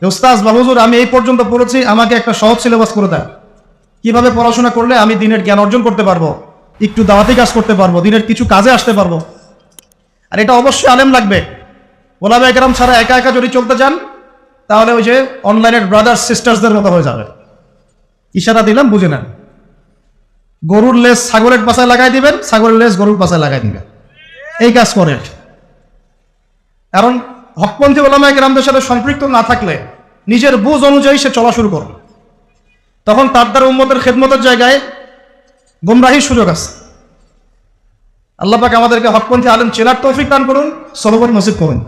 উস্তাজ বা হুজুর আমি এই পর্যন্ত পড়েছি, আমাকে একটা সহজ সিলেবাস করে দেন, কিভাবে পড়াশোনা করলে আমি দিনের জ্ঞান অর্জন করতে পারবো, একটু দাওয়াতি কাজ করতে পারবো, দিনের কিছু কাজে আসতে পারবো। আর এটা অবশ্যই আলেম লাগবে। ওলামায়ে কেরাম ছাড়া একা একা যদি চলতে যান তাহলে ওই যে অনলাইনের ব্রাদার্স সিস্টার্সদের মতো হয়ে যাবে। ইশারা দিলাম, বুঝে নেন। গরুর লেজ ছাগলের পাছায় লাগাই দিবেন, ছাগলের লেজ গরুর পাছায় লাগাই দিবেন, এই কাজ করে। কারণ হকপন্থী ওলামায়ে কেরামদের সাথে সম্পৃক্ত না থাকলে নিজের বুঝ অনুযায়ী সে চলা শুরু করবে, তখন তার দ্বারা উম্মতের খেদমতের জায়গায় গুমরাহির সুযোগ আছে। আল্লাহ পাক আমাদেরকে হকপন্থী আলেম চেনার তৌফিক দান করুন, সহবত নসিব করুন।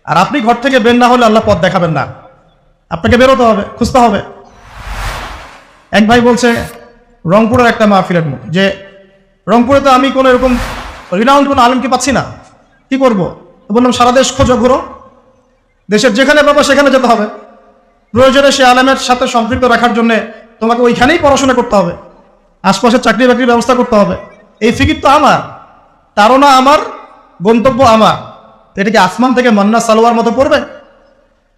আর আপনি ঘর থেকে বের না হলে আল্লাহ পথ দেখাবেন না, আপনাকে বেরোতে হবে, খুঁজতে হবে। এক ভাই বলছে রংপুরের একটা মাহফিলের যে রংপুরে তো আমি কোনো এরকম রিনাউন্ড কোনো আলেমকে পাচ্ছি না, কি করবো? বললাম সারা দেশ খোঁজো, ঘুরো, দেশের যেখানে পাবো সেখানে যেতে হবে। প্রয়োজনে সে আলেমের সাথে সম্পৃক্ত রাখার জন্য তোমাকে ওইখানেই পড়াশোনা করতে হবে, আশপাশে চাকরি বাকরির ব্যবস্থা করতে হবে। এই ফিকির তো আমার, তারও না আমার, গন্তব্য আমার। এটা কি আসমান থেকে মান্না সালোয়ার মতো পড়বে?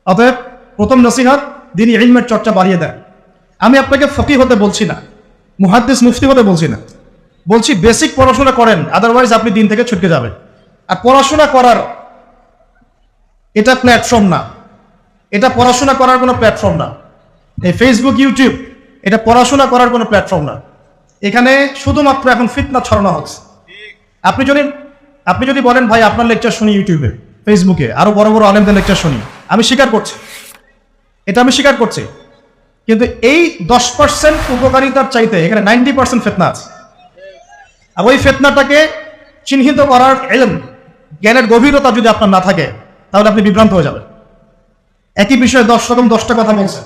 অতএব প্রথম নসিহত, দিনী ইলমের চর্চা বাড়িয়ে দেয়। আমি আপনাকে ফকিহ হতে বলছি না, মুহাদ্দিস মুফতি হতে বলছি না, বলছি বেসিক পড়াশোনা করেন, আদারওয়াইজ আপনি দিন থেকে ছুটকে যাবেন। আর পড়াশোনা করার এটা প্ল্যাটফর্ম না, এটা পড়াশোনা করার কোনো প্ল্যাটফর্ম না। এই ফেসবুক, ইউটিউব এটা পড়াশোনা করার কোনো প্ল্যাটফর্ম না। এখানে শুধুমাত্র এখন ফিতনা ছড়ানো হচ্ছে। আপনি যদি বলেন ভাই আপনার লেকচার শুনি ইউটিউবে, ফেসবুকে, আরো বড় বড় আলেমদের লেকচার শুনি, আমি স্বীকার করছি, এটা আমি স্বীকার করছি। কিন্তু এই 10% উপকারিতার চাইতে এখানে 90% ফিতনা আছে। আর ওই ফিতনাটাকে চিহ্নিত করার ইলম, জ্ঞানের গভীরতা যদি আপনার না থাকে তাহলে আপনি বিভ্রান্ত হয়ে যাবেন। একই বিষয়ে 10 রকম 10টা কথা বলছে,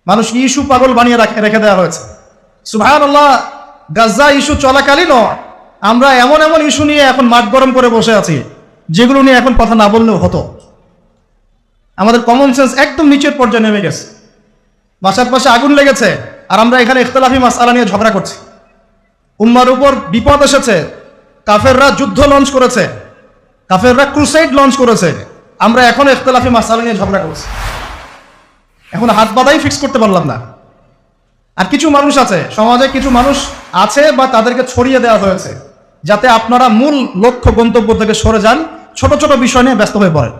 মানুষকে ইস্যু পাগল বানিয়ে রেখে দেওয়া হয়েছে। সুবহানাল্লাহ, গাজা ইস্যু চলাকালীনও আমরা এমন এমন ইস্যু নিয়ে এখন মাঠ গরম করে বসে আছি যেগুলো নিয়ে এখন কথা না বললেও হতো। আমাদের কমন সেন্স একদম নিচের পর্যায়ে নেমে গেছে। বাসার পাশে আগুন লেগেছে আর আমরা এখানে ইখতিলাফি মাসআলা নিয়ে ঝগড়া করছি। উম্মার উপর বিপদ এসেছে, কাফেররা যুদ্ধ লঞ্চ করেছে, কাফেররা ক্রুসেড লঞ্চ করেছে, আমরা এখন ইখতিলাফি মাসআলা নিয়ে ঝগড়া করছি। এখন হাত বাঁধাই ফিক্স করতে পারলাম না। আর কিছু মানুষ আছে, সমাজে কিছু মানুষ আছে বা তাদেরকে ছড়িয়ে দেওয়া হয়েছে যাতে আপনারা মূল লক্ষ্য গন্তব্য থেকে সরে যান, ছোট ছোট বিষয় নিয়ে ব্যস্ত হয়ে পড়েন।